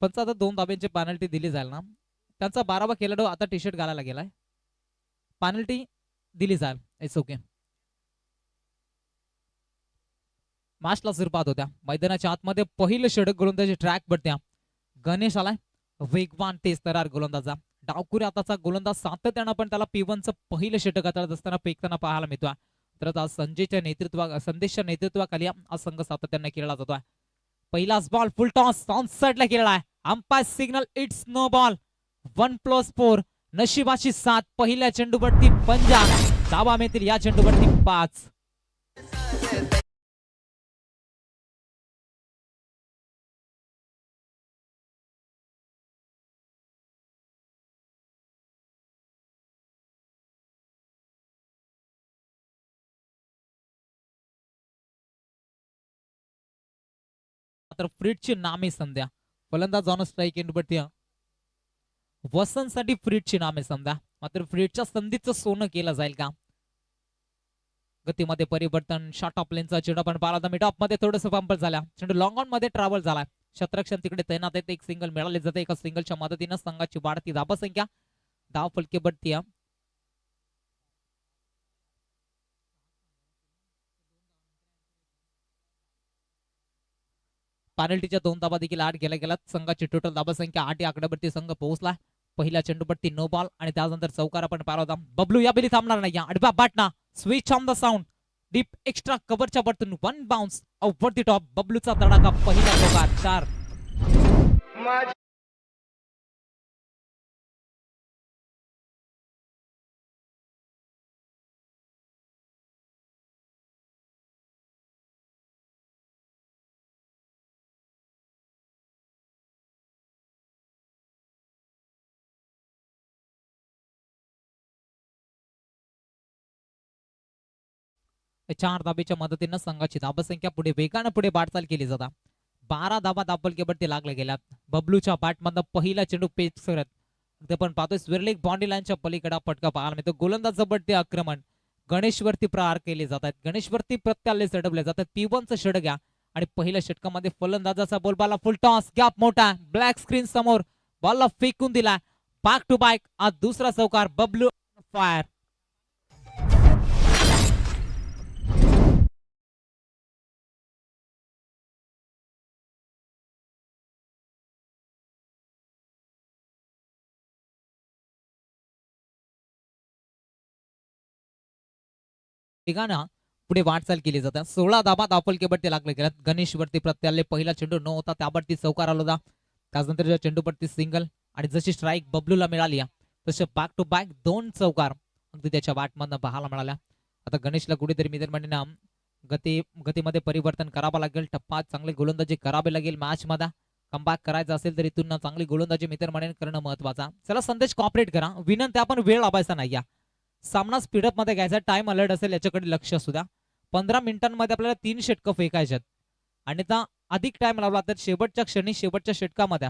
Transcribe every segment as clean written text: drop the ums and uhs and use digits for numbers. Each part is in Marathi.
पण आता 2 धाब्यांची पेनल्टी दिली जाईल ना. त्यांचा 12वा खेळाडू आता टी शर्ट घालायला गेलाय. पेनल्टी दिली जाईल. It's okay. मॅचला सुरुवात होत्या. मैदानाच्या आतमध्ये पहिलं षटक गोलंदाजी ट्रॅक पडत्या. गणेश आलाय, वेगवान तेजतर्रार गोलंदाजा. डावखुरी हाताचा गोलंदाज सातत्यानं पण त्याला P1चं पहिलं षटक हाताळत असताना फेकताना पाहायला मिळतोय. तर आज संदेशच्या नेतृत्वाखाली हा संघ सातत्यानं खेळला जातोय. पहिलाच बॉल फुल टॉस ऑन साइडला केलेला आहे. Umpire signal it's no ball. 1+4 नशिबाची साथ. पहिल्या चेंडूवरती पंजा. धावा मिळतील या चेंडूवरती 5. मात्र फ्रीडची नामे संध्या. फलंदाज ऑन स्ट्राईक एंडवरती वसंतसाठी फ्रीडची नामे संध्या. मात्र फ्रीडच्या संधीचं सोनं केलं जाईल का? गतीमध्ये परिवर्तन. शॉर्ट ऑफ लेनचा चेंडू पण पाहिला मिड ऑफ मध्ये थोडंसं पंपल झाला. चेंडू लॉंग ऑन मध्ये ट्रॅव्हल झाला. शतरक्षण तिकडे तैनात आहेत. एक सिंगल मिळाले जाते. एका सिंगलच्या मदतीनं संघाची वाढती धावसंख्या. धाव फलके बढती. पेनल्टीच्या 2 धावा देखील आठ गेल्या गेल्यात. संघाची टोटल धावसंख्या 8 या आकड्यावरती संघ पोहोचला. पहिल्या चेंडूवरती नो बॉल आणि त्यानंतर चौकार पण पार होता. बबलू या बेली थांबणार नाही. आडव्या बॅटना switch on the sound. Deep extra कव्हरच्या वरतून 1 बाउन्स ओव्हर द टॉप. बबलूचा तडाखा. पहिला चौकार 4. चार धाबेच्या मदतीनं संघाची धाबसंख्या पुढे वेगानं पुढे वाटचाल केली जाता. 12 धाबा धाबफलकेवरती लागल्या गेल्यात. बबलूच्या बॅटमधनं पहिला चेंडू पेच करत ते पण पाहतोय स्विरलिंग बाउंड्री लाईनच्या पलीकडे फटका पाहायला मिळतो. गोलंदाज जबरदस्त आक्रमण. गणेशवरती प्रहार केले जात आहेत. गणेशवरती प्रत्याले चढवले जातात. P1चं षटक घ्या आणि पहिल्या षटकामध्ये फलंदाजाचा बोलबाला फुल टॉस. गॅप मोठा. ब्लॅक स्क्रीन समोर बॉलला फेकून दिला. Back to back. आज दुसरा चौकार. बबलू फायर. वेगानं पुढे वाटचाल केली जाते. 16 धाबा धावफलकेवरती लागले गेल्यात. गणेशवरती प्रत्याले पहिला चेंडू न होता त्यावरती चौकार आला होता. त्यानंतर चेंडूवरती सिंगल आणि जशी स्ट्राईक बबलूला मिळाली तसे बॅक टू बॅक 2 चौकार अगदी त्याच्या बॅटमधनं पाहायला मिळाल्या. आता गणेशला कुठेतरी मित्रमंडळींना गतीमध्ये परिवर्तन करावं लागेल. टप्पा चांगली गोलंदाजी करावी लागेल. मॅच मध्ये कमबॅक करायचं असेल तर इथून चांगली गोलंदाजी मित्रमंडळी करणं महत्वाचा. चला संदेश कॉपरेट करा. विनंती आपण वेळ लावायचा नाही. सामना स्पीडअप मध्ये घ्यायचा. टाइम अलर्ट असेल याच्याकडे लक्ष असू द्या. 15 मिनिटांमध्ये आपल्याला 3 षटकं फेकायच्यात आणि आता अधिक टाइम लावला तर शेवटच्या क्षणी शेवटच्या षटकामध्ये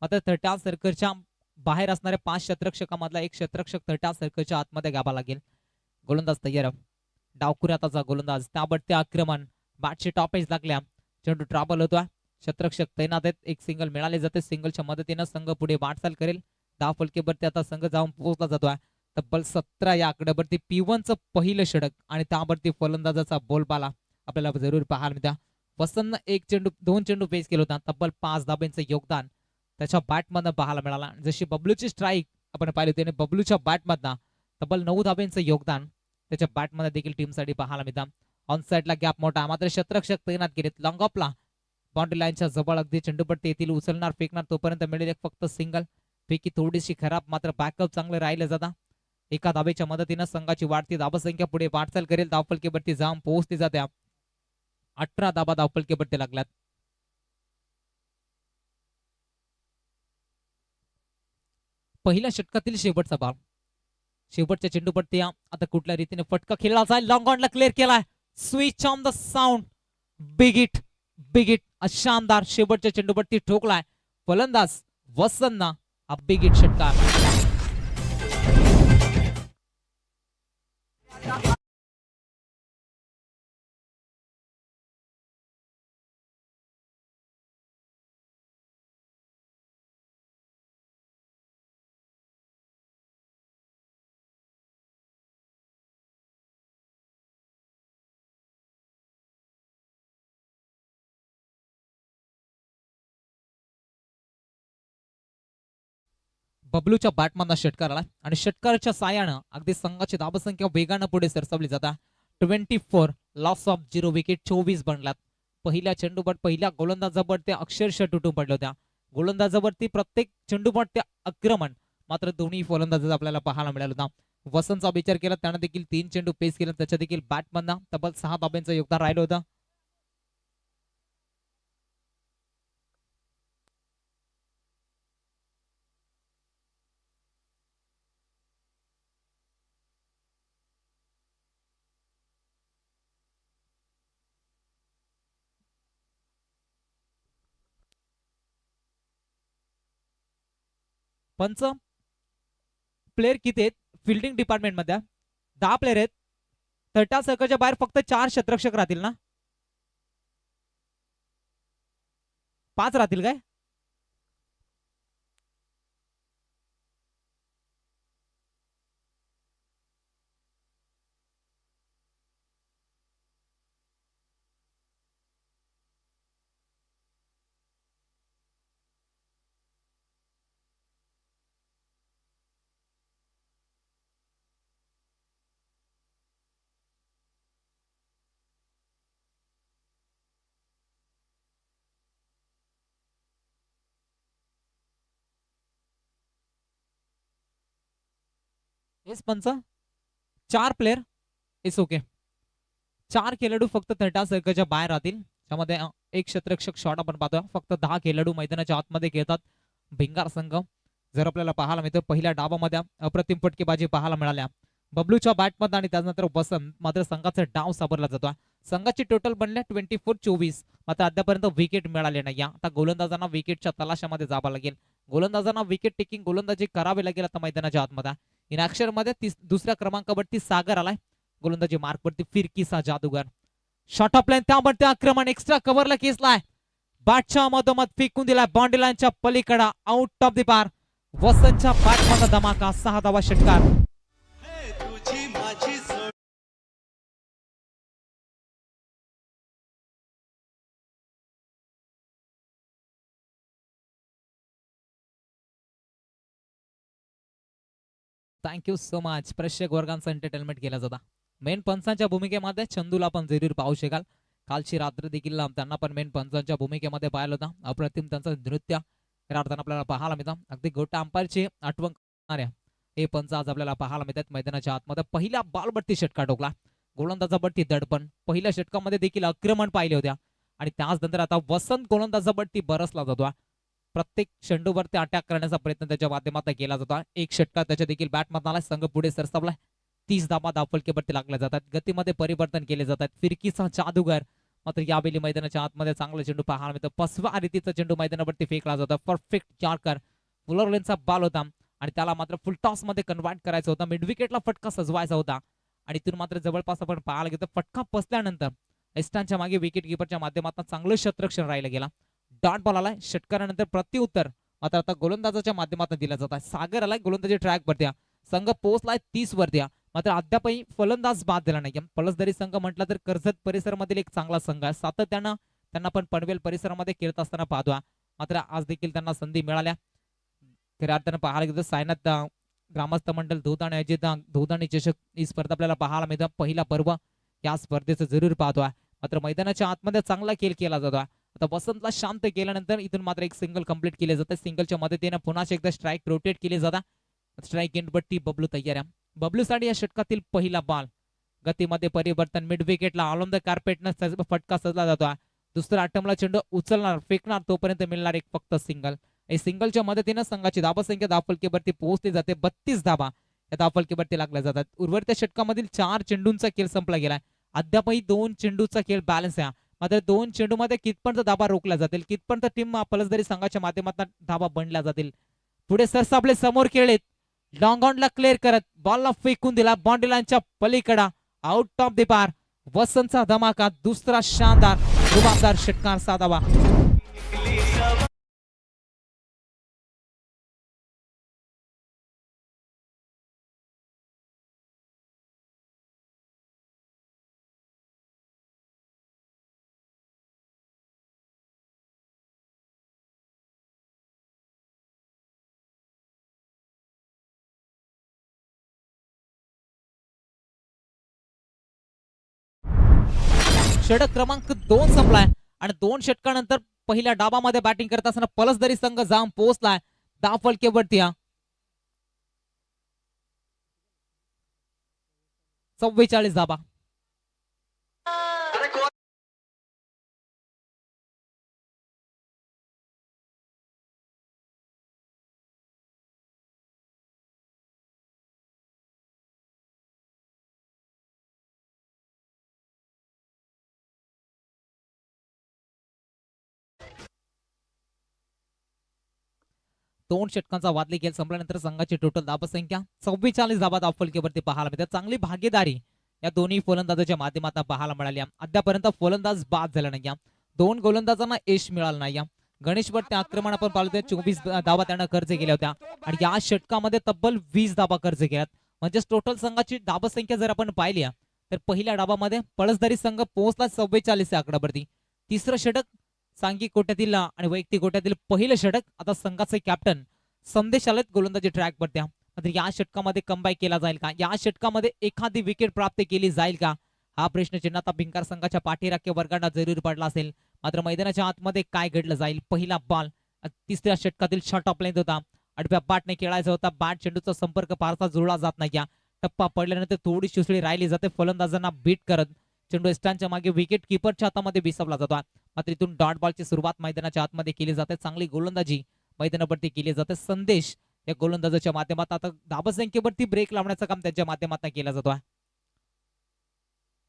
मात्र 30 सर्कलच्या बाहेर असणाऱ्या 5 क्षेत्ररक्षकामधला एक क्षेत्ररक्षक 30 सर्कलच्या आतमध्ये घ्यावा लागेल. गोलंदाज तयार. डावखुरी हाताचा गोलंदाज. त्यावरती आक्रमण. बॅटची टॉपेज लागल्या. चेंडू ट्रॅव्हल होतोय. क्षेत्ररक्षक तैनात आहेत. एक सिंगल मिळाले जाते. सिंगलच्या मदतीनं संघ पुढे वाटचाल करेल. धाव फलकेवरती आता संघ जाऊन पोहोचला जातोय. तब्बल 17 या आकड्यावरती P1चं पहिलं षटक आणि त्यावरती फलंदाजाचा बोलबाला आपल्याला जरूर पाहायला मिळतं. वसंतनं 2 चेंडू फेस केला होता. तब्बल 5 धाब्यांचं योगदान त्याच्या बॅटमधनं पाहायला मिळाला. जशी बबलूची स्ट्राईक आपण पाहिली होती बबलूच्या बॅटमधनं तब्बल 9 धाब्यांचं योगदान त्याच्या बॅटमध्ये देखील टीमसाठी पाहायला मिळतं. ऑन साइडला गॅप मोठा. मात्र क्षेत्ररक्षक तैनात केलेत. लॉंग ऑफला बाउंड्री लाईनच्या जवळ अगदी चेंडूपट्टी येतील. उचलणार फेकणार तोपर्यंत मिळेल एक फक्त सिंगल. पैकी थोडीशी खराब मात्र बॅकअप चांगलं राहिलं जातं. एका धाबेच्या मदतीनं संघाची वाढती धावसंख्या पुढे वाटचाल करेल. धावफलकेवरती जाऊन पोहोचली जात्या. 18 धाबा धावफलकेवरती लागल्यात. पहिल्या षटकातील शेवटचा बॉल. शेवटच्या चेंडूवरती आता कुठल्या रीतीने फटका खेळला जाईल. लॉंग ऑनला क्लिअर केलाय. Switch on the sound. Big hit शानदार शेवटच्या चेंडूवरती ठोकलाय. फलंदाज वसंतनं हा बिग हिट षटकार. बबलूच्या बॅटमधनं षटकार आला आणि षटकाराच्या साह्यानं अगदी संघाची धावसंख्या वेगानं पुढे सरसवली जाता 24 लॉस ऑफ 0 विकेट 24 बनलात. पहिल्या चेंडूवर पहिल्या गोलंदाजावर ते अक्षरशः तुटून पडल्या होत्या. गोलंदाजावरती प्रत्येक चेंडूवर ते आक्रमण मात्र दोन्ही फलंदाज आपल्याला पाहायला मिळाला होता. वसंतचा विचार केला त्यानं देखील 3 चेंडू पेस केला त्याच्या देखील बॅटमधनं तब्बल 6 धाब्यांचं योगदान राहिलं होतं. पंच प्लेयर किती आहेत फिल्डिंग डिपार्टमेंट मध्ये? 10 प्लेयर आहेत. 30 सर्कलच्या बाहेर फक्त 4 क्षेत्ररक्षक राहतील ना? 5 राहतील काय? येस पंच 4 प्लेयर इट्स ओके. 4 खेळाडू फक्त 30 सर्कलच्या बाहेर राहतील. त्यामध्ये एक क्षेत्ररक्षक शॉट आपण पाहतोय. फक्त 10 खेळाडू मैदानाच्या आतमध्ये खेळतात. भिंगार संघ जर आपल्याला पाहायला मिळतं पहिल्या डावामध्ये अप्रतिम फटकेबाजी पाहायला मिळाल्या बबलूच्या बॅटमध्ये आणि त्यानंतर वसंत मात्र संघाचा डाव सावरला जातो. संघाची टोटल बनल्या 24-24 मात्र अद्यापर्यंत विकेट मिळाले नाही. आता गोलंदाजांना विकेटच्या तलाशामध्ये जावं लागेल. गोलंदाजांना विकेट टेकिंग गोलंदाजी करावी लागेल आता मैदानाच्या आतमध्ये. इन अक्षर मध्ये दुसऱ्या क्रमांकावरती सागर आलाय. गोलंदाजी मार्कवरती फिरकीचा जादूगर. शॉर्ट ऑफ लाईन त्यामध्ये आक्रमण एक्स्ट्रा कव्हरला केसलाय. बॅटच्या मधोमध फेकून दिलाय बाउंड्री लाईनच्या पलीकडा आउट ऑफ द पार. वसंतच्या बॅटमध्ये धमाका 6 धावा षटकार. Thank you so much. प्रेक्षक वर्गांचं एंटरटेनमेंट केला जाता. मेन पंचांच्या भूमिकेमध्ये चंदूला पण जरूर पाहू शकाल. कालची रात्र देखील त्यांना पण मेन पंचांच्या भूमिकेमध्ये पाहिलं होतं. अप्रतिम त्यांचं नृत्य करताना आपल्याला पाहायला मिळतं. अगदी गोटा अंपायरची आठवण करणाऱ्या हे पंच आज आपल्याला पाहायला मिळतात मैदानाच्या आतमध्ये. पहिल्या बॉलवरती षटकार ठोकला. गोलंदाजावरती दडपण. पहिल्या षटकामध्ये देखील आक्रमण पाहिले होत्या आणि त्याचनंतर आता वसंत गोलंदाजावरती बरसला जातो. प्रत्येक चेंडूवरती अटॅक करण्याचा प्रयत्न त्याच्या माध्यमातून केला जातो. एक षटकार त्याच्या देखील बॅटमधून आला. संघ पुढे सरसावलाय. 30 धावा धावफलकीवरती लागल्या जातात. गतीमध्ये परिवर्तन केले जातात. फिरकीचा जादूगर मात्र यावेळी मैदानाच्या आतमध्ये चांगला चेंडू पाहायला मिळतो. 5व्या रीतीचा चेंडू मैदानावरती फेकला जातो. परफेक्ट यॉर्कर फुलर लेनचा बॉल होता आणि त्याला मात्र फुल टॉस मध्ये कन्वर्ट करायचा होता. मिड विकेटला फटका सजवायचा होता आणि इथून मात्र जवळपास आपण पाहायला गेलो फटका पसल्यानंतर एस्टांच्या मागे विकेट किपरच्या माध्यमातून चांगलं क्षेत्ररक्षण राहिलं गेला. डॉट बॉल आलाय. षटकारानंतर प्रत्युत्तर मात्र आता गोलंदाजाच्या माध्यमातून दिला जात आहे. सागर आलाय गोलंदाजी ट्रॅक वरती. संघ पोहोचलाय 30 वरती मात्र अद्यापही फलंदाज बाद दिला नाही. फलंदाजी संघ म्हटलं तर कर्जत परिसरामधील एक चांगला संघ आहे. सातत्यानं त्यांना पण पनवेल परिसरामध्ये खेळत असताना पाहतो. मात्र आज देखील त्यांना संधी मिळाल्या. खऱ्या अर्थानं पाहायला गेलं सायनाथ ग्रामस्थ मंडळ धोदाणे अजित धोदाणे चषक ही स्पर्धा आपल्याला पाहायला मिळतं. पहिला पर्व या स्पर्धेचं जरूर पाहतोय. मात्र मैदानाच्या आतमध्ये चांगला खेळ केला जातो. आता वसंतला शांत केल्यानंतर इथून मात्र एक सिंगल कंप्लीट केले जाते. सिंगलच्या मदतीने पुन्हा एकदा स्ट्राईक रोटेट केले जातात. स्ट्राईक एंडवरती बबलू तयार आहे. बबलूसाठी या षटकातील पहिला बॉल. गतीमध्ये परिवर्तन. मिड विकेटला ऑन द कार्पेटनं फटका सजला जातो. दुसरा अटमला चेंडू उचलणार फेकणार तोपर्यंत मिळणार एक फक्त सिंगल. सिंगलच्या मदतीने संघाची धावसंख्या धावफलकीवरती पोहोचली जाते. 32 धावा या धावफलकीवरती लागल्या जातात. उर्वरित षटकामधील 4 चेंडूंचा खेळ संपला गेलाय. अद्यापही 2 चेंडूचा खेळ बॅलन्स आहे. मात्र 2 चेंडूमध्ये कितपर्यंत धावा रोखल्या जातील कितपर्यंत टीम फलंदाजी संघाच्या माध्यमातून धावा बनल्या जातील. पुढे सरसापले समोर खेळलेत. लॉंग ऑनला क्लिअर करत बॉलला फेकून दिला बाउंड्री लाईनच्या पलीकडा आउट ऑफ द पार. वसंतचा धमाका. दुसरा शानदार रुबाबदार षटकार साधावा. षटक क्रमांक 2 संपलाय आणि 2 षटकानंतर पहिल्या डाबामध्ये बॅटिंग करत असताना पलसदरी संघ जाम पोहोचलाय धावफलकेवरती. 44 धाबा. दोन षटकांचा वादळी खेळ संपल्यानंतर संघाची टोटल धाबसंख्या 44 धाबा धावफलकेवरती पाहायला मिळते. चांगली भागीदारी या दोन्ही फलंदाजाच्या माध्यमातून पाहायला मिळाली. अद्यापर्यंत फलंदाज बाद झाला नाही. दोन गोलंदाजांना यश मिळालं नाही. गणेश भट ते आक्रमण आपण पाहिलं 24 धाबा त्यांना खर्च केल्या होत्या आणि या षटकामध्ये तब्बल 20 धाबा खर्च केल्यात. म्हणजे टोटल संघाची धाबसंख्या जर आपण पाहिली तर पहिल्या डाबामध्ये पळसधारी संघ पोहोचला 44 या आकड्यावरती. तिसरं षटक सांघिक कोट्यातील आणि वैयक्तिक कोट्यातील पहिलं षटक. आता संघाचे कॅप्टन संदेश आलेत गोलंदाजी ट्रॅक वरती. मात्र या षटकामध्ये कमबॅक केला जाईल का, या षटकामध्ये एखादी विकेट प्राप्त केली जाईल का, हा प्रश्नचिन्ह आता भिंकार संघाच्या पाठीराख्य वर्गांना जरूर पडला असेल. मात्र मैदानाच्या आतमध्ये काय घडलं जाईल. पहिला बॉल तिसऱ्या षटकातील शॉट ऑफ लेंथ होता. आडव्या बॅटने खेळायचा होता. बॅट चेंडूचा संपर्क फारसा जुळला जात नाही. टप्पा पडल्यानंतर थोडीशी उसळी राहिली जाते फलंदाजांना बीट करत. चेंडू एस्टांच्या मागे विकेट किपरच्या हातामध्ये विसवला जातो. मात्र इथून डॉट बॉलची सुरुवात मैदानाच्या आतमध्ये केली जाते. चांगली गोलंदाजी मैदानावरती केली जाते. संदेश या गोलंदाजाच्या माध्यमातून आता धाबसंख्येवरती ब्रेक लावण्याचं काम त्यांच्या माध्यमातून केलं जातो.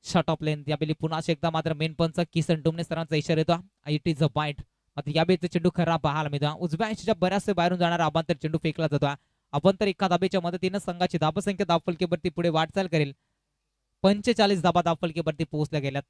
शॉट ऑफ लेंथ यावेळी पुन्हा एकदा मात्र मेन पंच किसन डुमने सरांचा इशारा येतो. It is a bite. मात्र यावेळी चेंडू खरा पाहायला मिळतो. उजव्या अंशाच्या बऱ्याचशा बाहेरून जाणारा अबांतर चेंडू फेकला जातो. अबांतर एका धाबेच्या मदतीने संघाची धाबसंख्या धावफलकेवरती पुढे वाटचाल करेल. 45 धाबा धावफलकेवरती पोहोचल्या गेल्यात.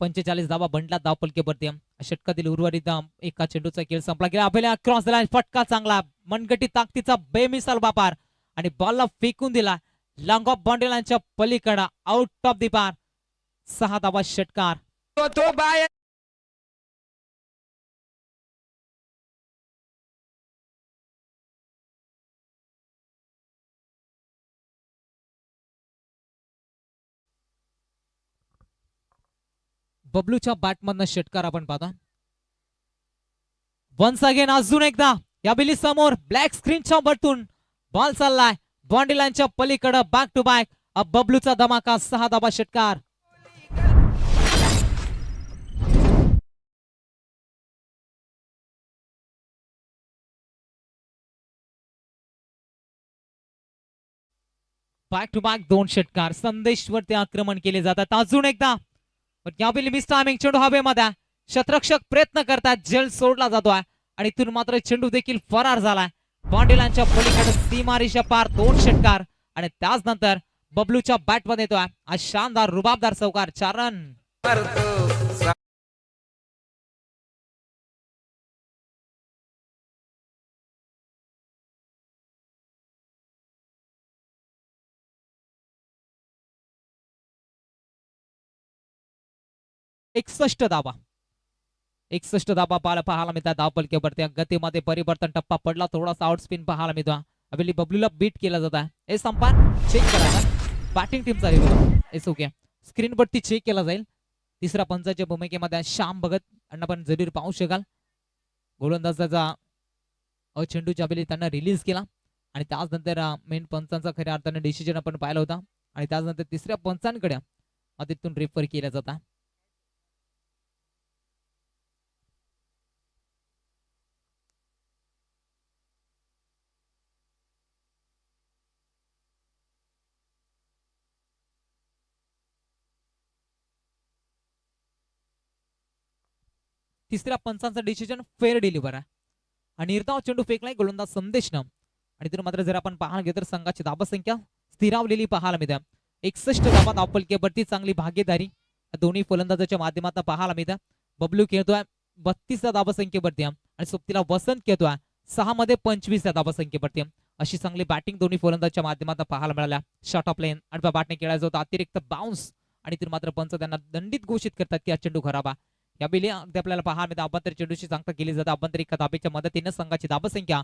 45 धाबा बंडला धावफलकेवरती. षटकातील उर्वरित एका चेंडूचा खेळ संपला गेला. अभेला क्रॉस लाईन फटका चांगला मनगटी ताकदीचा बेमिसाल व्यापार आणि बॉलला फेकून दिला लॉंग ऑफ बाउंड्री लाईनच्या पलीकडे आउट ऑफ दी पार. 6 धाबा षटकार. बबलूच्या बॅटमधनं षटकार आपण पाहता. वन्स अगेन अजून एकदा या बिली समोर ब्लॅक स्क्रीनच्या वरतून बॉल चाललाय बाउंड्री लाईनच्या पलीकडे बॅक टू बॅक. बबलूचा धमाका. 6 धाबा षटकार. बॅक टू बॅक 2 षटकार. संदेशवरती आक्रमण केले जातात. अजून एकदा यावेळी मिस टायमिंग. चेंडू हवेमध्ये शतरक्षक प्रयत्न करतात. जल सोडला जातोय आणि इथून मात्र चेंडू देखील फरार झालाय बाउंड्री लाईनच्या पलीकडे सीमारेषा पार. 2 षटकार आणि त्याच नंतर बबलूच्या बॅट मध्ये येतोय आज शानदार रुबाबदार चौकार. 4 रन. एकसष्ट धाबा. 61 धाबा पाहायला मिळतात धावफलकेवरती. गतीमध्ये परिवर्तन. टप्पा पडला. थोडासा आउट स्पिन पाहायला मिळतो. अवेली बबलूला बीट केला जात आहे. हे संपान चेक करायचा बॅटिंग टीमचा रिव्ह्यू. ओके स्क्रीन वरती चेक केला जाईल. तिसऱ्या पंचाच्या भूमिकेमध्ये श्याम भगत यांना पण जरूर पाहू शकाल. गोलंदाजाचा चेंडू ज्यावेळी त्यांना रिलीज केला आणि त्याचनंतर मेन पंचांचा खऱ्या अर्थाने डिसिजन आपण पाहिला होता आणि त्याचनंतर तिसऱ्या पंचांकडे तिथून रेफर केला जाता. तिसऱ्या पंचांचं डिसिजन फेअर डिलिव्हर आहे आणि निर्धाव चेंडू फेकलाय गोलंदाज संदेशनं आणि तिथून मात्र जर आपण पाहायला गेलो तर संघाची धाबसंख्या स्थिरावलेली पाहायला मिळते. 61 धाबा धावफलकेवरती चांगली भागीदारी दोन्ही फलंदाजाच्या माध्यमातून पाहायला मिळते. बबलू खेळतोय 32 धाबसंख्येवरती आणि सोबतीला वसंत खेळतोय 6 मध्ये 25 धाबसंख्येवरती. अशी चांगली बॅटिंग दोन्ही फलंदाजाच्या माध्यमातून पाहायला मिळाल्या. शॉट ऑफ लेन आडव्या बॅटने खेळायचा होता. अतिरिक्त बाउन्स आणि तिथून मात्र पंच त्यांना दंडित घोषित करतात की हा चेंडू खराब आहे. या बेली अगदी आपल्याला पाहायला मिळतं. अभ्यंतर चेंडूची सांगता केली जाते. अभ्यंतर एका धाबेच्या मदतीने संघाची धाबसंख्या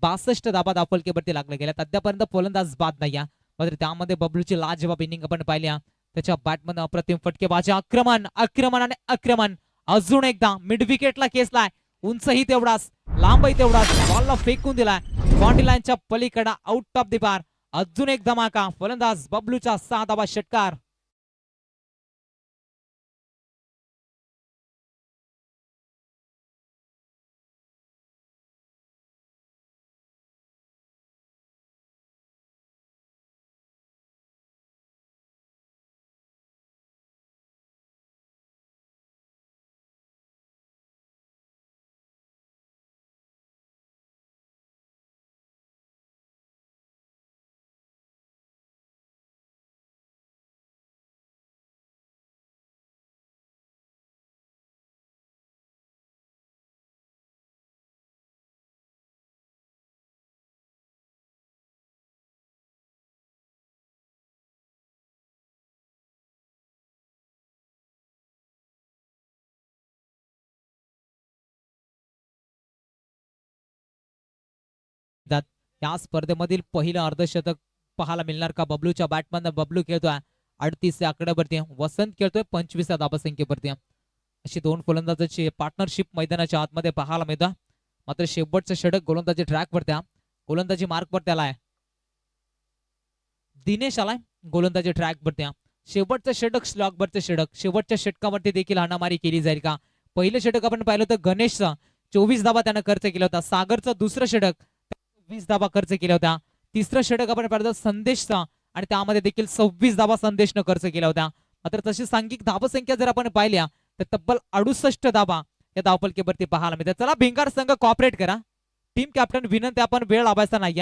62 धाबा धावफलकेवरती लागल्या गेल्या. अद्यापर्यंत फलंदाज बाद नाही. मात्र त्यामध्ये बबलूची लाजवाब इनिंग आपण पाहिल्या. त्याच्या बॅटमधून अप्रतिम फटकेबाजी, आक्रमण आक्रमण आणि आक्रमण. अजून एकदा मिड विकेटला खेचलाय, उंचही तेवढाच लांबही तेवढाच, बॉलला फेकून दिलाय बाउंड्री लाईनच्या पलीकडे, आउट ऑफ द बार. अजून एक धमाका, फलंदाज बबलूचा 6 धावा षटकार. या स्पर्धेमधील पहिलं अर्धशतक पाहायला मिळणार का बबलूच्या बॅटमधनं? बबलू खेळतोय 38 आकड्यावरती, वसंत खेळतोय 25 धावसंख्येवरती. अशी दोन फलंदाजांची पार्टनरशिप मैदानाच्या आतमध्ये पाहायला मिळतं. मात्र शेवटचं षटक गोलंदाजी ट्रॅकवरती, गोलंदाजी मार्कवरती आलाय. दिनेश आलाय गोलंदाजी ट्रॅकवरती. शेवटचं षटक स्लॉगवरचं षटक, शेवटच्या षटकावरती देखील हाणामारी केली जाईल का? पहिलं षटक आपण पाहिलं तर गणेशचा 24 धावा त्यानं खर्च केला होता. सागरचं दुसरं षटक 20 धावा खर्च केल्या होत्या. तिसरं षटक आपण पाहिलं संदेशचा, आणि त्यामध्ये देखील 26 धावा संदेशनं खर्च केल्या होत्या. मात्र तशी सांघिक धावसंख्या जर आपण पाहिल्या तर तब्बल 68 धावा या धावफलकेवरती पाहायला मिळतात. चला भिंगार संघ कॉपरेट करा. टीम कॅप्टन विनंती, आपण वेळ लावायचा नाही.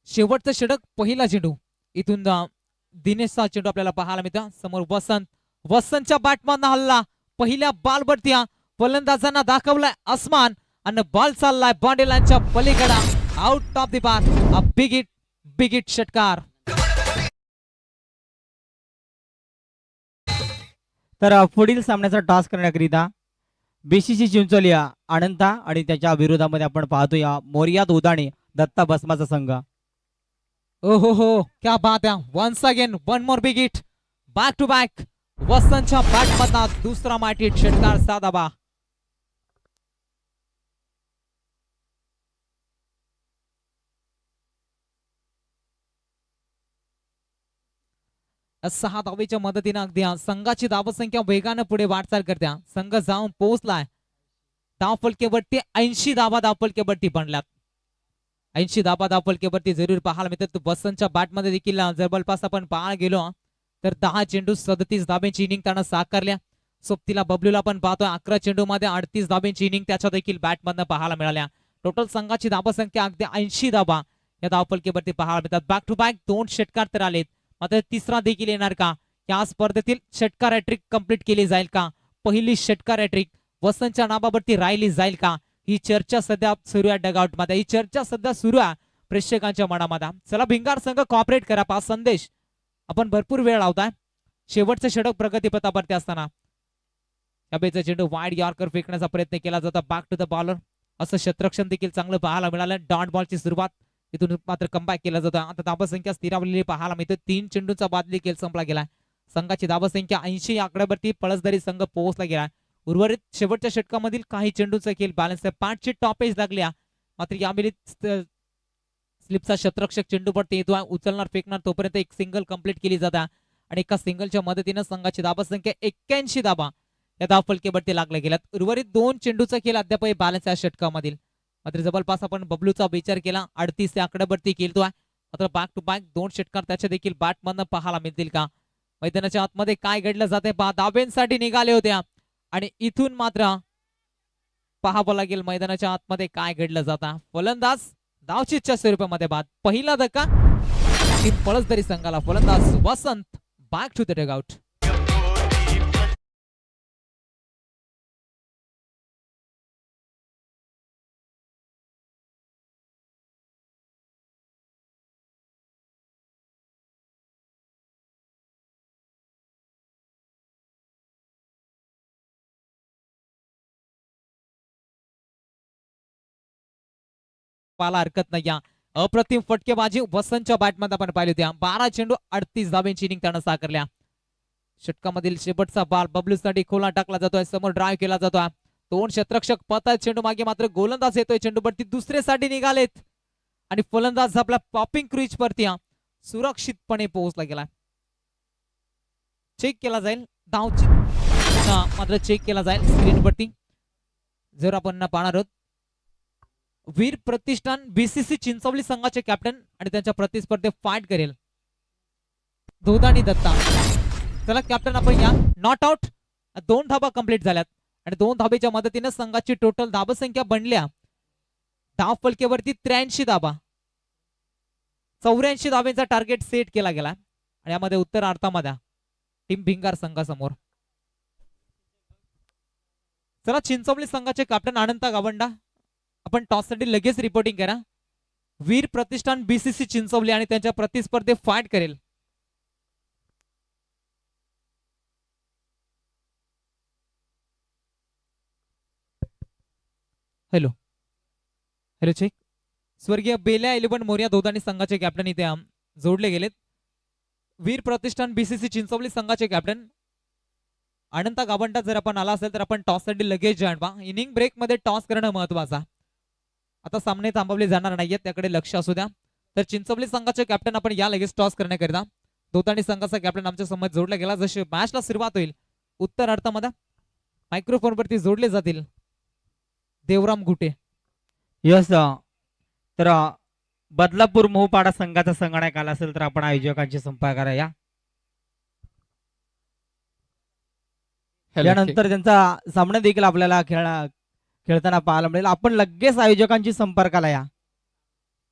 शेवटचं षटक पहिला चेंडू, इथून दिनेशचा चेंडू आपल्याला पाहायला मिळतं. समोर वसंत, वसंतच्या बॅटमधनं हल्ला, पहिल्या बॉलवरती फलंदाजांना दाखवलाय आसमान आणि बॉल चाललाय बाउंड्री लाईनच्या पलीकडे, out of the bar. Big hit षटकार. तर पुढील सामन्याचा टॉस करण्याकरिता बीसीसी चिंचोलिया अनंता आणि त्याच्या विरोधामध्ये आपण पाहतोया मोरियाद उदाणी दत्ता भस्माचा संघ. हो, क्या बात है. Once again one more big hit, back to back. वसंतच्या बॅटमधला दुसरा माइटी षटकार, 6 धावा. सहा धावेच्या मदतीने अगदी संघाची धावसंख्या वेगानं पुढे वाटचाल करत्या. संघ जाऊन पोहोचलाय धावफलकेवरती 80 धावा धावफलकेवरती बनल्यात. 80 धावा धावफलकेवरती जरूर पाहायला मिळतात. वसंतच्या बॅटमध्ये देखील जवळपास आपण पाहायला गेलो तर 10 चेंडू 37 धाब्यांची इनिंग त्यानं साकारल्या. सोबतीला बबलूला पण पाहतोय 11 चेंडू मध्ये 38 धाब्यांची इनिंग त्याच्या देखील बॅटमधनं पाहायला मिळाल्या. टोटल संघाची धावसंख्या अगदी 80 धावा या धावफलकेवरती पाहायला मिळतात. बॅक टू बॅक 2 षटकार तर आलेत, मात्र तिसरा देखील येणार का? या स्पर्धेतील षटकार हॅट्रिक कंप्लीट केली जाईल का? पहिली षटकार हॅट्रिक वसंतच्या नावावरती राहिली जाईल का? ही चर्चा सध्या सुरू आहे डगआउट मध्ये, ही चर्चा सध्या सुरू आहे प्रेक्षकांच्या मनामध्ये. चला भिंगार संघ कॉपरेट करा. पास संदेश, आपण भरपूर वेळ लावताय. शेवटचं षटक प्रगतीपथावरती असताना यावेळेचा चेंडू वाईड यॉर्कर फेकण्याचा प्रयत्न केला जातो. बॅक टू द बॉलर, असं क्षेत्ररक्षण देखील चांगलं पाहायला मिळालं. डॉट बॉलची सुरुवात, इथून मात्र कमबॅक केला जातो. आता धावसंख्या स्थिरावलेली पाहायला मिळते. 3 चेंडूंचा बादली खेळ संपला गेला. संघाची धावसंख्या 80 आकड्यावरती पळसदारी संघ पोहोचला गेला. उर्वरित शेवटच्या षटकामधील काही चेंडूचा खेळ बॅलन्स आहे. 5 ची टॉपेज लागल्या, मात्र यावेळी स्लिपचा क्षेत्ररक्षक चेंडू पडते येतो, उचलणार फेकणार तोपर्यंत एक सिंगल कंप्लीट केली जाते आणि एका सिंगलच्या मदतीने संघाची धावसंख्या 81 धावा या धावफलकेवरती लागल्या गेल्यात. उर्वरित 2 चेंडूचा खेळ अद्यापही बॅलन्स आहे षटकामधील. मात्र जवळपास आपण बबलूचा विचार केला 38 आकड्यावरती खेळतोय. मात्र बॅक टू बॅक 2 षटकार त्याच्या देखील बॅटमधनं पाहायला मिळतील का? मैदानाच्या आतमध्ये काय घडलं जाते पहा. धाब्यांसाठी निघाले होत्या आणि इथून मात्र पाहावं लागेल मैदानाच्या आतमध्ये काय घडलं जातं. फलंदाज धावचीच्या स्वरूपामध्ये बाद. पहिला धक्का टीम पळसदरी संघाला. फलंदाज वसंत, बॅक टू द डगआउट. पाला हरकत नाही. अप्रतिम फटकेबाजी वसंतच्या बॅटमध्ये आपण पाहिली होती. 12 चेंडू 38 धाब्यांची इनिंग त्यानं साकारल्या. षटकामधील शेवटचा बॉल बबलूसाठी खोला टाकला जातोय, समोर ड्राईव्ह केला जातोय. दोन क्षेत्ररक्षक पत आहेत चेंडू मागे, मात्र गोलंदाज येतोय चेंडूवरती दुसऱ्यासाठी निघालेत आणि फलंदाज आपला पॉपिंग क्रीज वरती सुरक्षितपणे पोहोचला गेला. चेक केला जाईल धावची मात्र चेक केला जाईल स्क्रीनवरती. जर आपण पाहणार आहोत वीर प्रतिष्ठान बीसीसी चिंचवली संघाचे कॅप्टन आणि त्यांच्या प्रतिस्पर्धेत फाईट करेल धोदानी दत्ता. चला कॅप्टन आपण या. नॉट आउट 2 धाबा कंप्लीट झाल्यात आणि 2 धाबेच्या मदतीने संघाची टोटल धाबसंख्या बनल्या धाव फलकेवरती 83 धाबा. 84 धाब्यांचा टार्गेट सेट केला गेला आणि यामध्ये उत्तरार्धामध्ये टीम भिंगार संघासमोर. चला चिंचवली संघाचे कॅप्टन अनंता गावंडा आपण टॉस साठी लगेच रिपोर्टिंग करा. वीर प्रतिष्ठान बीसीसी चिंचवली आणि त्यांच्या प्रतिस्पर्धेत फाईट करेल. Hello hello check. स्वर्गीय बेल्या 11 मोर्या दोदानी संघाचे कॅप्टन इथे जोडले गेलेत. वीर प्रतिष्ठान बीसीसी चिंचवली संघाचे कॅप्टन अनंता गावंडा जर आपण आला असेल तर आपण टॉस साठी लगेच जॉईन व्हा. इनिंग ब्रेक मध्ये टॉस करणं महत्वाचा. आता सामने थांबवले जाणार नाहीयेत त्याकडे लक्ष असू द्या. तर चिंचवली संघाचे कॅप्टन आपण या लगेच टॉस करण्याकरिता दोतानी संघाचा कॅप्टन आमच्या समोर जोडला गेला. जशी मॅचला सुरुवात होईल उत्तर अर्थामध्ये मायक्रोफोन वरती जोडले जातील देवराम गुटे. यस तर बदलापूर मोहपाडा संघाचा संगणक आला असेल तर आपण आयोजकांशी संपर्क करा या. यानंतर त्यांचा सामना देखील आपल्याला खेळताना पाहायला मिळेल. आपण लगेच आयोजकांशी संपर्काला या.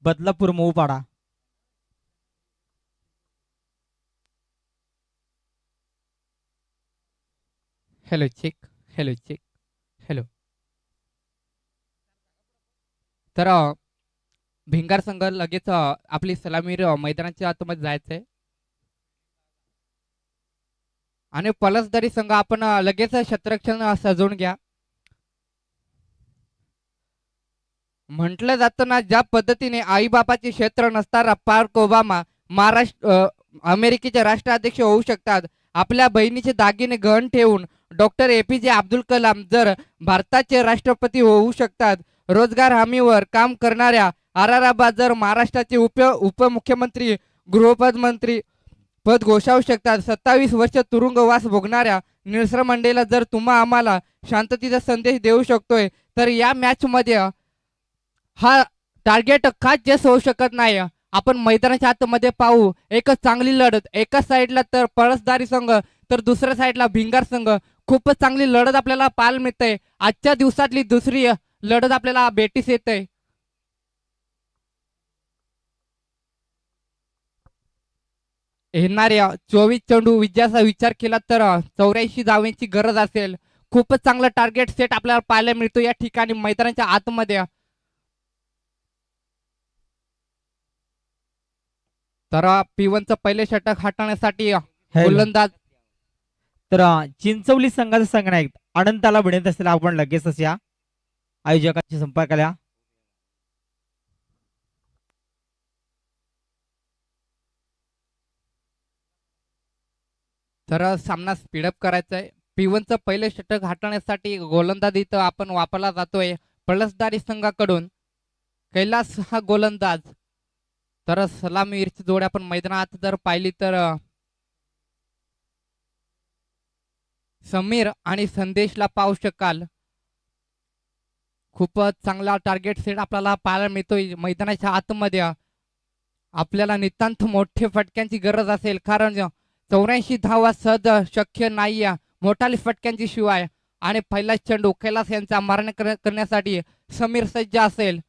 Badlapur Mohopada. Hello check hello check hello. तर भिंगार संघ लगेच आपली सलामीर मैदानाच्या आतमध्ये जायचंय आणि पलसदारी संघ आपण लगेच क्षेत्ररक्षण सजवून घ्या. म्हटलं जातं ना ज्या पद्धतीने आई बापाचे क्षेत्र नसताना बाराक ओबामा महाराष्ट्र अमेरिकेचे राष्ट्राध्यक्ष होऊ शकतात, आपल्या बहिणीचे दागिने गहन ठेवून डॉक्टर एपीजे अब्दुल कलाम जर भारताचे राष्ट्रपती होऊ शकतात, रोजगार हमीवर काम करणाऱ्या आराराबा जर महाराष्ट्राचे उपमुख्यमंत्री गृहपद मंत्री पद घोषावू शकतात, 27 वर्ष तुरुंगवास भोगणाऱ्या नेल्सन मंडेला जर तुम्हा आम्हाला शांततेचा संदेश देऊ शकतोय, तर या मॅच मध्ये हा टार्गेट का जस होऊ शकत नाही. आपण मैदानाच्या आतमध्ये पाहू एकच चांगली लढत. एका साईडला तर पळसदारी संघ तर दुसऱ्या साईडला भिंगार संघ. खूपच चांगली लढत आपल्याला पाहायला मिळते. आजच्या दिवसातली दुसरी लढत आपल्याला भेटीस येते. येणाऱ्या 24 चेंडू विजयाचा विचार केला तर 84 धावांची गरज असेल. खूपच चांगला टार्गेट सेट आपल्याला पाहायला मिळतो या ठिकाणी मैदानाच्या आतमध्ये. तर P1चं पहिले षटक हाताळण्यासाठी गोलंदाज तर चिंचवली संघाचा संघनायक अनंताला विनंती असेल आपण लगेचच या आयोजकांशी संपर्काला या. तर सामना स्पीडअप करायचा आहे. P1चं पहिले षटक हाताळण्यासाठी गोलंदाज इथं आपण वापरला जातोय पळसदारी संघाकडून कैलास हा गोलंदाज. तर सलामीरची जोड आपण मैदानात जर पाहिली तर समीर आणि संदेशला पाहू शकाल. खूपच चांगला टार्गेट सेट आपल्याला पाहायला मिळतोय मैदानाच्या आतमध्ये. आपल्याला नितांत मोठे फटक्यांची गरज असेल कारण 84 धावा सहज शक्य नाही मोठाले फटक्यांची शिवाय. आणि पहिला चेंडू कैलास यांचा मारणे करण्यासाठी समीर सज्ज असेल.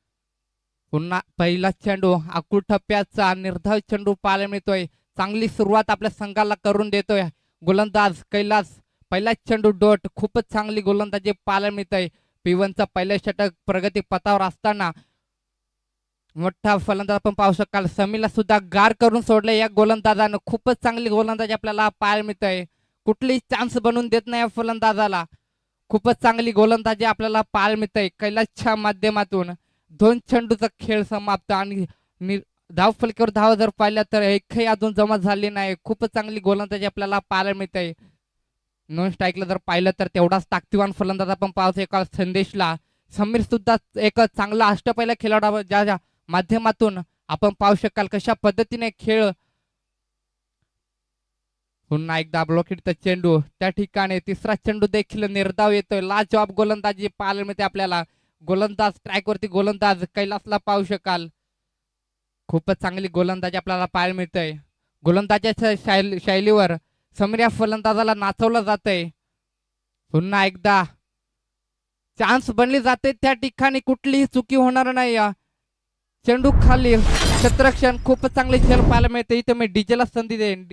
पुन्हा पहिला चेंडू आकुल टप्प्याचा निर्धाव चेंडू पाहायला मिळतोय. चांगली सुरुवात आपल्या संघाला करून देतोय गोलंदाज कैलास. पहिला चेंडू डोट. खूपच चांगली गोलंदाजी पाहायला मिळतोय. P1चा पहिला षटक प्रगती पथावर असताना मोठा फलंदाज आपण पाहू शकाल. समीरला सुद्धा गार करून सोडले या गोलंदाजानं. खूपच चांगली गोलंदाजी आपल्याला पाहायला मिळतोय. कुठलीही चान्स बनवून देत नाही या फलंदाजाला. खूपच चांगली गोलंदाजी आपल्याला पाहायला मिळतोय कैलासच्या माध्यमातून. 2 चेंडूचा खेळ समाप्त आणि धाव फलकावर धाव जर पाहिल्या तर एकही अजून जमा झाली नाही. खूपच चांगली गोलंदाजी आपल्याला पाहायला मिळते. नॉन स्ट्राईकला जर पाहिलं तर तेवढाच ताकदीवान फलंदाज आपण पाहतो एका संदेशला. समीर सुद्धा एक चांगला अष्टपैलू खेळाडू ज्या माध्यमातून आपण पाहू शकाल कशा पद्धतीने खेळ. पुन्हा एकदा ब्लॉकेटचा चेंडू त्या ठिकाणी तिसरा चेंडू देखील निर्धाव येतोय. लाजवाब गोलंदाजी पाहायला मिळते आपल्याला. गोलंदाज ट्रॅकवरती गोलंदाज कैलासला पाहू शकाल. खूपच चांगली गोलंदाजी आपल्याला पाहायला मिळतंय. गोलंदाजाच्या शैलीवर समीर या फलंदाजाला नाचवलं जातंय. पुन्हा एकदा चान्स बनली जाते त्या ठिकाणी कुठलीही चुकी होणार नाही. चेंडू खाली क्षेत्ररक्षण खूपच चांगले खेळ पाहायला मिळते. इथे मी डीजेला संधी देईन.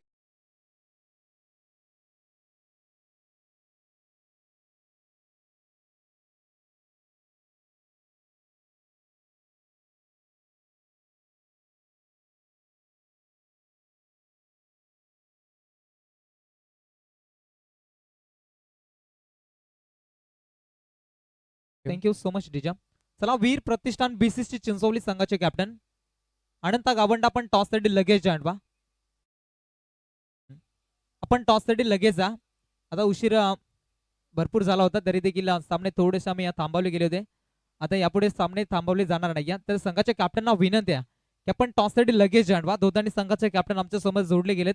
थँक्यू सो मच डीजा. चला वीर प्रतिष्ठान बीसीसी चिंचवली संघाचे कॅप्टन अनंता गावंडा आपण टॉस साठी लगेच जाणवा. आपण टॉस साठी लगेच जा. आता उशीर भरपूर झाला होता तरी देखील सामने थोडेसे आम्ही थांबवले गेले होते. आता यापुढे सामने थांबवले जाणार नाही. तर संघाच्या कॅप्टनना विनंती आहे की आपण टॉस साठी लगेच जाणवा. दोन्ही संघाचे कॅप्टन आमच्या समोर जोडले गेलेत.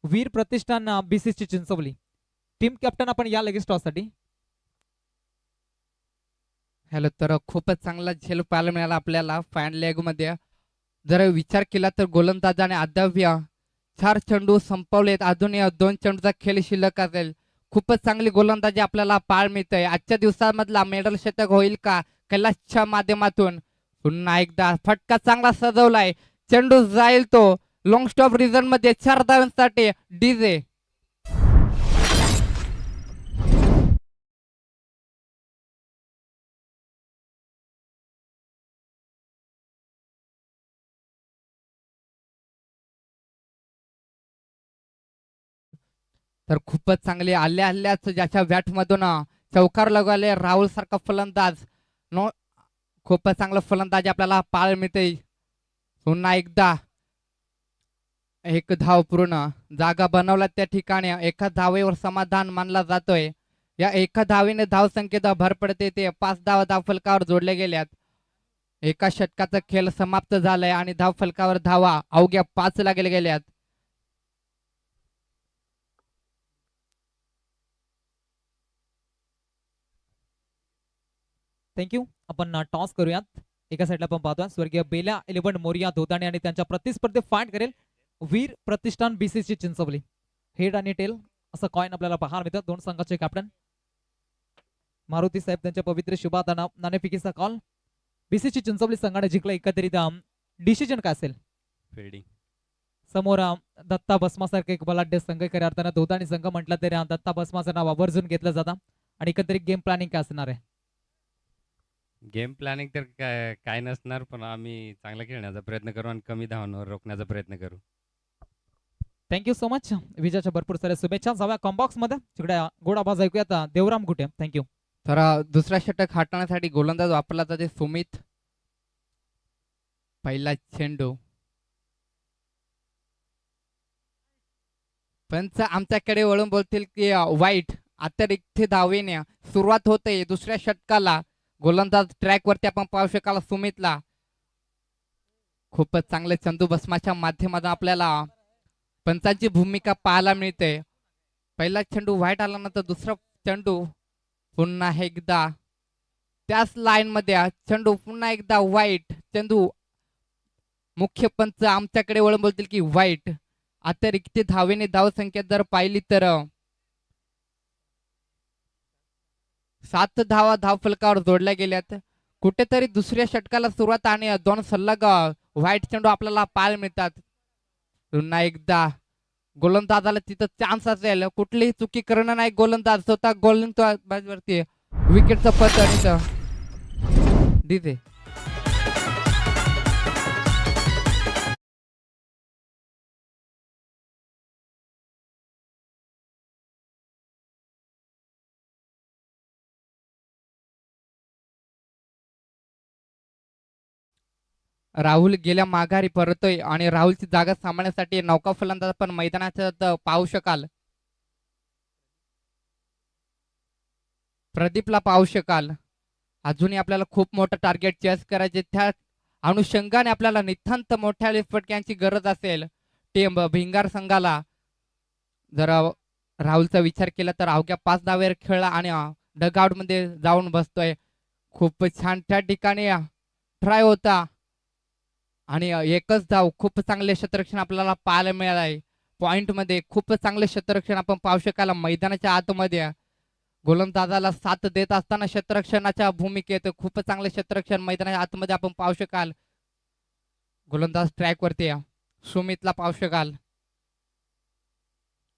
वीर प्रतिष्ठान बीसीसी चिंचवली टीम कॅप्टन आपण या लगेच टॉस साठी. हॅलो. तर खूपच चांगला झेल पाहायला मिळाला आपल्याला फायनल लेग मध्ये. जर विचार केला तर गोलंदाजाने अद्याप 4 चेंडू संपवलेत. अजूनही 2 चेंडूचा खेळ शिल्लक असेल. खूपच चांगली गोलंदाजी आपल्याला पाहायला मिळते. आजच्या दिवसामधला मेडल शतक होईल का कैलासच्या माध्यमातून. पुन्हा एकदा फटका चांगला सजवलाय. चेंडू जाईल तो लॉंग स्टॉप रिझन मध्ये 4 धावांसाठी डीजे. तर खूपच चांगले आल्याच ज्याच्या बॅट मधून चौकार लगावले राहुल सारखा फलंदाज. नो खूपच चांगला फलंदाज आपल्याला पाहायला मिळते. पुन्हा एकदा एक धाव पूर्ण जागा बनवला त्या ठिकाणी एका धावेवर समाधान मानला जातोय. या एका धावेने धाव संख्येत भर पडते. ते 5 धाव फलकावर जोडले गेल्यात. एका षटकाचा खेळ समाप्त झालाय आणि धाव फलकावर धावा अवघ्या 5 लागले गेल्यात. थँक्यू. आपण टॉस करूयात. एका साईडला आपण पाहतोय स्वर्गीय बेला 11 मोरिया धोताणे आणि त्यांच्या प्रतिस्पर्धी फाईट करेल वीर प्रतिष्ठान बीसीसी चिंचवली. हेड आणि टेल असं कॉइन आपल्याला पाहायला मिळतं. दोन संघाचे कॅप्टन मारुती साहेब त्यांच्या पवित्र शुभात नाणेफेकीचा कॉल. बीसीसी चिंचवली संघाने जिंकला. एकत्रित डिसिजन काय असेल. फिल्डिंग समोर दत्ता भस्मासारखे एक बलाढ्य संघ खऱ्या अर्थानं धोताणी संघ म्हटलं तरी दत्ता भस्माचं नाव आवर्जून घेतलं जातं. आणि एकत्रित गेम प्लॅनिंग काय असणार आहे. गेम प्लॅनिंग तर काय नसणार पण आम्ही चांगला खेळण्याचा प्रयत्न करू आणि कमी धावांवर रोखण्याचा प्रयत्न करू. Thank you so much. विजयाच्या भरपूर साऱ्या शुभेच्छा. जाऊया कॉम्बॉक्स मध्ये तिकडे गोड आवाज ऐकूयात देवराम गुटे. थँक्यू. तर दुसरा षटक हाताळण्यासाठी गोलंदाज वापरला जाते सुमित. पहिला चेंडू पंच आमच्याकडे वळून बोलतील की वाईट. अतिरिक्त धावेने सुरुवात होते दुसऱ्या षटकाला. गोलंदाज ट्रॅक वरती आपण पाहू शकाल सुमितला. खूपच चांगले चंदू भस्माच्या माध्यमातून आपल्याला पंचांची भूमिका पाहायला मिळते. पहिला चेंडू वाईट आला नंतर दुसरा चेंडू पुन्हा एकदा त्याच लाईन मध्ये चेंडू पुन्हा एकदा वाईट. चेंडू मुख्य पंच आमच्याकडे वळून बोलतील की वाईट. अतिरिक्त धावेने धाव संख्या जर पाहिली तर 7 धावा धाव फलकावर जोडल्या गेल्यात. कुठेतरी दुसऱ्या षटकाला सुरुवात आणि 2 सलग व्हाईट चेंडू आपल्याला पाहायला मिळतात. पुन्हा एकदा गोलंदाजाला तिथं चान्स असेल. कुठलीही चुकी करणं नाही. गोलंदाज स्वतः गोलंदाजवरती विकेटचं पत आणि दिसे. राहुल गेल्या माघारी परतोय आणि राहुलची जागा सांभाळण्यासाठी नौका फलंदाज आपण मैदानात पाहू शकाल. प्रदीपला पाहू शकाल. अजूनही आपल्याला खूप मोठं टार्गेट चेस करायचे, त्या अनुषंगाने आपल्याला नितांत मोठ्या फटक्यांची गरज असेल टीम भिंगार संघाला. जर राहुलचा विचार केला तर अवघ्या 5 धावेवर खेळला आणि डगआउट मध्ये जाऊन बसतोय. खूप छान त्या ठिकाणी ट्राय होता आणि एकच धाव. खूप चांगले क्षेत्ररक्षण आपल्याला पाहायला मिळालंय. पॉइंट मध्ये खूप चांगले क्षेत्ररक्षण आपण पाहू शकाल. मैदानाच्या आतमध्ये गोलंदाजाला साथ देत असताना क्षेत्ररक्षणाच्या भूमिकेत खूप चांगले क्षेत्ररक्षण मैदानाच्या आतमध्ये आपण पाहू शकाल. गोलंदाज ट्रॅक वरती सुमितला पाहू शकाल.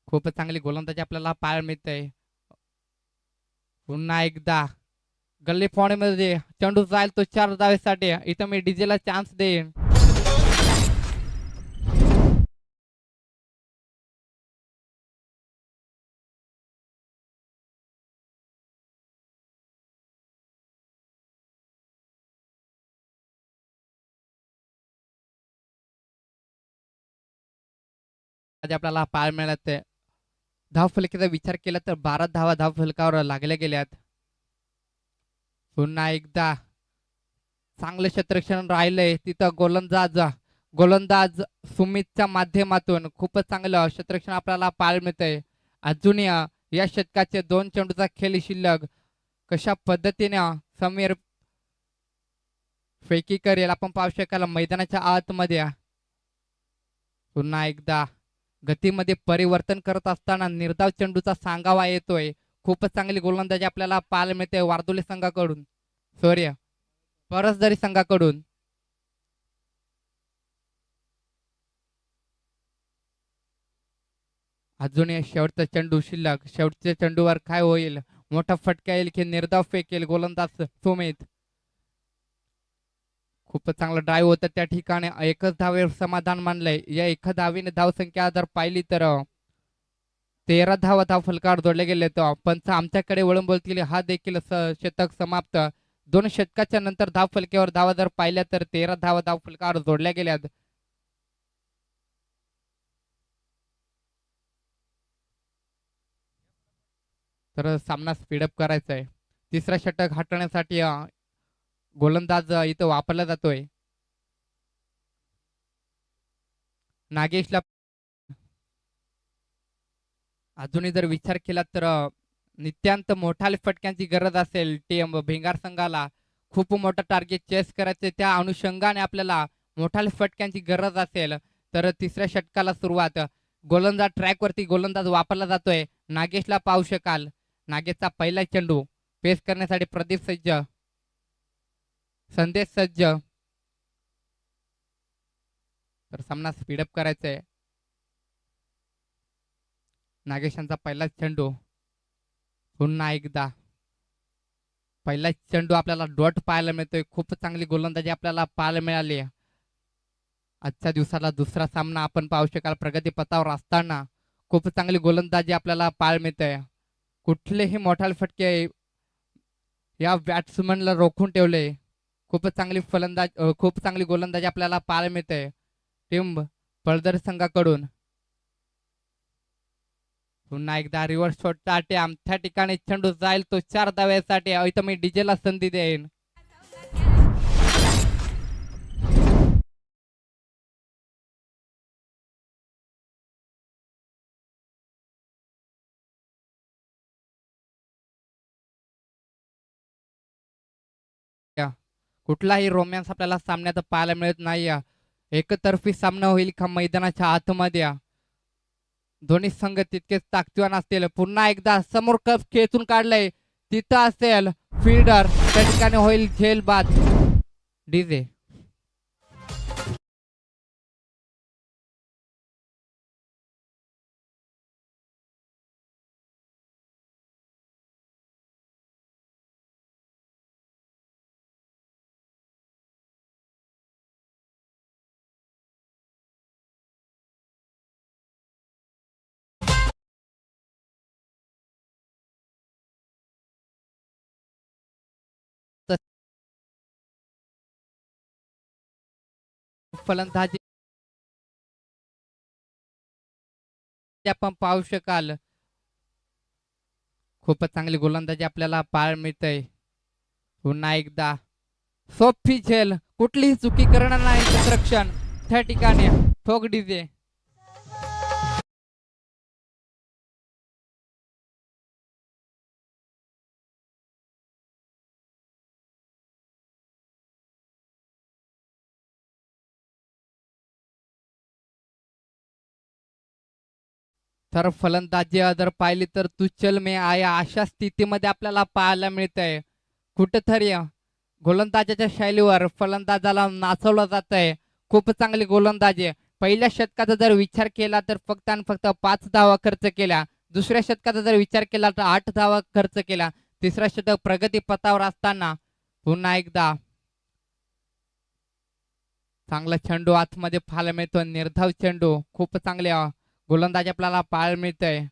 खूप चांगली गोलंदाजी आपल्याला पाहायला मिळते. पुन्हा एकदा गल्ली मध्ये चेंडू जाईल तो 4 धावेसाठी. इथं मी डीजेला चान्स देईन. आज आपल्याला पाहायला मिळत धाव फलकाचा विचार केला तर 12 धावा धाव फलकावर लागल्या गेल्यात. पुन्हा एकदा चांगलं क्षेत्ररक्षण राहिलंय तिथं. गोलंदाज सुमितच्या माध्यमातून खूपच चांगलं क्षेत्ररक्षण आपल्याला पाहायला मिळतंय. अजूनही या षटकाचे 2 चेंडूचा खेळ शिल्लक. कशा पद्धतीने समीर फेकी करेल आपण पाहू शकाल मैदानाच्या आतमध्ये. पुन्हा एकदा गतीमध्ये परिवर्तन करत असताना निर्धाव चेंडूचा सांगावा येतोय. खूपच चांगली गोलंदाजी आपल्याला पाहायला मिळते वारदोली संघाकडून, सॉरी परसदरी संघाकडून. अजूनही शेवटचा चेंडू शिल्लक. शेवटच्या चेंडूवर काय होईल? मोठा फटका येईल की निर्धाव फेकेल गोलंदाज सुमित? खूपच चांगला ड्राईव्ह होता त्या ठिकाणी. एकच धावेवर समाधान मानलंय. या एका धावेने धावसंख्या जर पाहिली तर 13 धावा धाव फलकावर जोडले गेले. तर पंच आमच्याकडे वळून बोलतील हा देखील शतक समाप्त. 2 षटकाच्या नंतर धाव फलकावर धावा जर पाहिल्या तर 13 धावा धाव फलकावर जोडल्या गेल्यात. तर सामना स्पीडअप करायचा आहे. तिसरा षटक हटवण्यासाठी गोलंदाज इथं वापरला जातोय. नागेशला अजूनही जर विचार केला तर नित्यांत मोठ्या फटक्यांची गरज असेल टीम भिंगार संघाला. खूप मोठा टार्गेट चेस करायचे, त्या अनुषंगाने आपल्याला मोठ्या फटक्यांची गरज असेल तर तिसऱ्या षटकाला सुरुवात. गोलंदाज ट्रॅक वरती गोलंदाज वापरला जातोय. नागेशला पाहू शकाल. नागेशचा पहिला चेंडू पेस करण्यासाठी प्रदीप सज्ज, संदेश सज्ज. तर सामना स्पीडअप करायचा आहे. नागेशांचा पहिला चेंडू. पुन्हा एकदा पहिला चेंडू आपल्याला डॉट पाहायला मिळतोय. खूप चांगली गोलंदाजी आपल्याला पाहायला मिळाली. आजच्या दिवसाला दुसरा सामना आपण पाहू शकाल. प्रगतीपथावर असताना खूप चांगली गोलंदाजी आपल्याला पाहायला मिळते. कुठलेही मोठाले फटके या बॅट्समनला रोखून ठेवले. खूप चांगली गोलंदाजी आपल्याला पाहायला मिळते टीम पळदर संघाकडून. पुन्हा एकदा रिव्हर्स शॉटचा अटॅम्प. त्या ठिकाणी चेंडू जाईल तो 4 धाव्यासाठी. इथं मी डीजेला संधी देईन. कुठलाही रोमॅन्स आपल्याला सामन्यात पाहायला मिळत नाही. एकतर्फी सामना होईल का मैदानाच्या आतमध्ये? दोन्ही संघ तितकेच ताकदीवान असतील. पुन्हा एकदा समोर कप खेचून काढलंय तिथं असेल फिल्डर. त्या ठिकाणी होईल झेल बाद. डीजे फलंदाजी आपण पाहू शकाल. खूपच चांगली गोलंदाजी आपल्याला पाहायला मिळतंय. पुन्हा एकदा सोपी झेल, कुठलीही चुकी करणार नाही क्षेत्ररक्षण त्या ठिकाणी ठोक डीजे. तर फलंदाजी जर पाहिली तर तू चल मे आया अशा स्थितीमध्ये आपल्याला पाहायला मिळतंय. कुठेतरी गोलंदाजाच्या शैलीवर फलंदाजाला नाचवलं जात आहे. खूप चांगली गोलंदाजी. पहिल्या षटकाचा जर विचार केला तर फक्त आणि फक्त 5 धावा खर्च केल्या. दुसऱ्या षटकाचा जर विचार केला तर 8 धावा खर्च केला. तिसरा षटक प्रगतीपथावर असताना पुन्हा एकदा चांगला चेंडू आतमध्ये पाहायला मिळतो. निर्धाव चेंडू, खूप चांगले गोलंदाज आपल्याला पाहायला मिळतंय.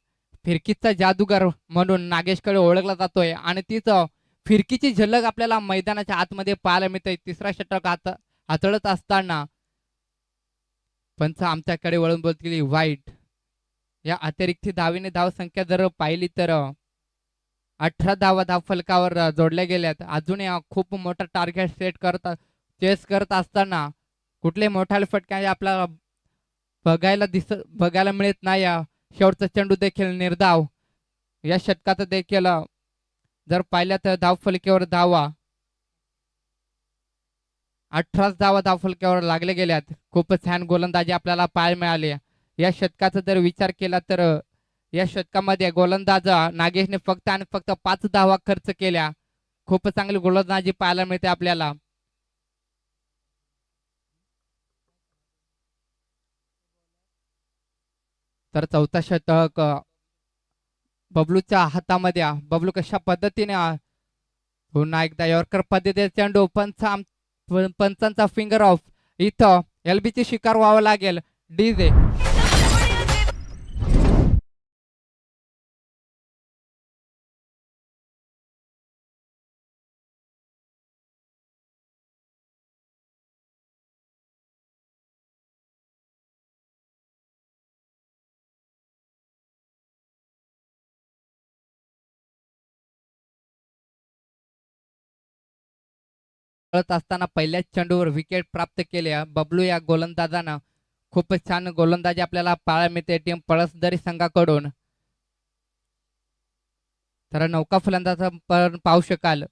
फिरकीचा जादूगार म्हणून नागेशकडे ओळखला जातोय आणि तीच फिरकीची झलक आपल्याला मैदानाच्या आतमध्ये पाहायला मिळते. तिसरा षटक हातळत असताना पंच आमच्याकडे वळून बोलतील वाईट. या अतिरिक्त धावेने धाव संख्या जर पाहिली तर 18 धावा धाव फलकावर जोडल्या गेल्यात. अजूनही खूप मोठा टार्गेट सेट चेस करत असताना कुठले मोठाले फटके आपल्याला बघायला मिळत नाही. शेवटचा चेंडू देखील निर्धाव. या षटकात देखील जर पाहिल्या तर धाव फलकावर धावा 18 धावा धाव फलकावर लागले गेल्यात. खूप छान गोलंदाजी आपल्याला पाहायला मिळाली. या षटकाचा जर विचार केला तर या षटकामध्ये गोलंदाज नागेशने फक्त आणि फक्त 5 धावा खर्च केल्या. खूप चांगली गोलंदाजी पाहायला मिळते आपल्याला. तर चौथा षटक बबलूच्या हातामध्ये. बबलू कशा पद्धतीने पुन्हा एकदा यॉर्कर पद्धतीने चेंडू पंचांचा फिंगर ऑफ. इथं एलबीची शिकार व्हावं लागेल. डीजे असताना पहिल्याच चेंडूवर विकेट प्राप्त केल्या बबलू या गोलंदाजानं. खूपच छान गोलंदाजी आपल्याला पाहायला मिळते टीम पळसदरी संघाकडून. तर नौका फलंदाज पण पाहू शकाल.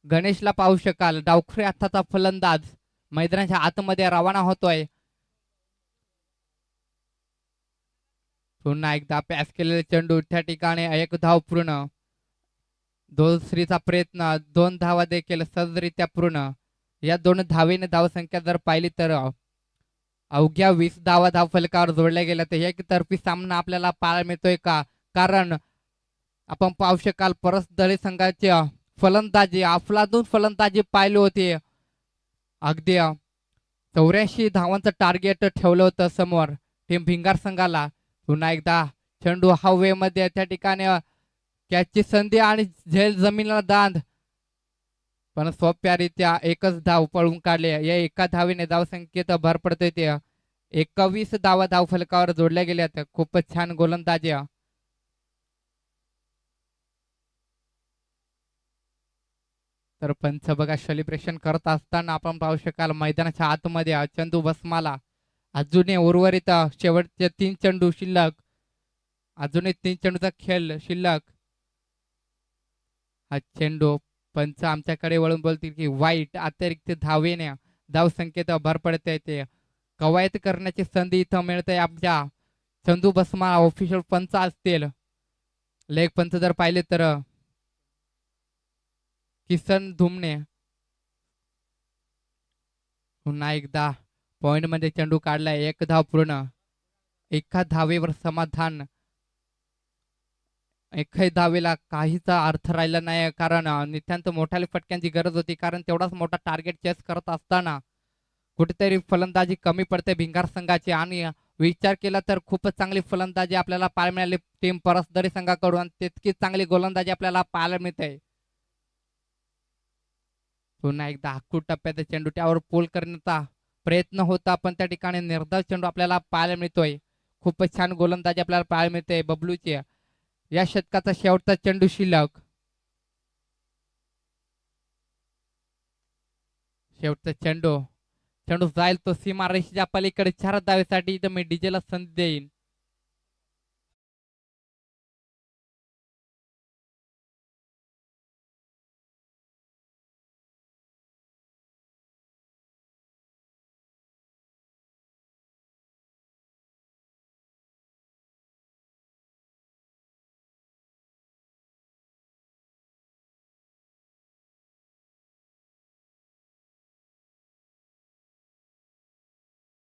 गणेशला पाहू शकाल. डावखुरी हाताचा फलंदाज मैदानाच्या आतमध्ये रवाना होतोय. पुन्हा एकदा पॅस केलेले चेंडू त्या ठिकाणी 1 धाव पूर्ण. दुसरीचा प्रयत्न 2 धावा देखील सहजरित्या पूर्ण. या 2 धावेने धावसंख्या जर पाहिली तर अवघ्या 20 धावा धाव फलकावर जोडल्या गेल्या. तर एकतर्फी सामना आपल्याला पाहायला मिळतोय का? कारण आपण पाहू शकाल परसदळी संघाची फलंदाजी अफलातून फलंदाजी पाहिली होती. अगदी 84 धावांचं टार्गेट ठेवलं होतं समोर टीम भिंगार संघाला. पुन्हा एकदा चेंडू हवेमध्ये त्या ठिकाणी कॅचची संधी आणि झेल जमिनीला दांद. पण सोप्यारित्या 1च धाव पळून काढले. या एका धावेने धावसंख्येत भर पडते. ते 21 धावा धाव फलकावर जोडल्या गेल्यात. खूपच छान गोलंदाजी. तर पंच बघा सेलिब्रेशन करत असताना आपण पाहू शकाल मैदानाच्या आतमध्ये चंदू भस्माला अजूनही उर्वरित शेवटचे 3 चेंडू शिल्लक. अजूनही 3 चेंडूचा खेळ शिल्लक. हा चेंडू पंच आमच्याकडे वळून बोलतील की वाईट. अतिरिक्त धावेने धावसंख्येत भर पडते. ते कवायत करण्याची संधी इथं मिळते. आमच्या चंदू भस्मा ऑफिशियल पंच असतील. लेग पंच जर पाहिले तर किसन धुमने. पुन्हा एकदा पॉइंट मध्ये चेंडू काढलाय. 1 धाव पूर्ण. एका धावेवर समाधान. एकही धावेला काहीच अर्थ राहिला नाही. कारण नितांत मोठ्या फटक्यांची गरज होती. कारण तेवढाच मोठा टार्गेट चेस करत असताना कुठेतरी फलंदाजी कमी पडते भिंगार संघाची. आणि विचार केला तर खूपच चांगली फलंदाजी आपल्याला पाहायला मिळाली टीम परसदरी संघाकडून. तितकीच चांगली गोलंदाजी आपल्याला पाहायला मिळते. पुन्हा एकदा आखूड टप्प्यात चेंडू त्यावर पोल करण्याचा प्रयत्न होता, पण त्या ठिकाणी निर्धाव चेंडू आपल्याला पाहायला मिळतोय. खूपच छान गोलंदाजी आपल्याला पाहायला मिळते बबलूची. या षटकाचा शेवटचा चेंडू शिल्लक. शेवटचा चेंडू चेंडू जाईल तो सीमारेषेच्या पलीकडे 4 धावेसाठी. इथं मी डीजेला संधी देईन.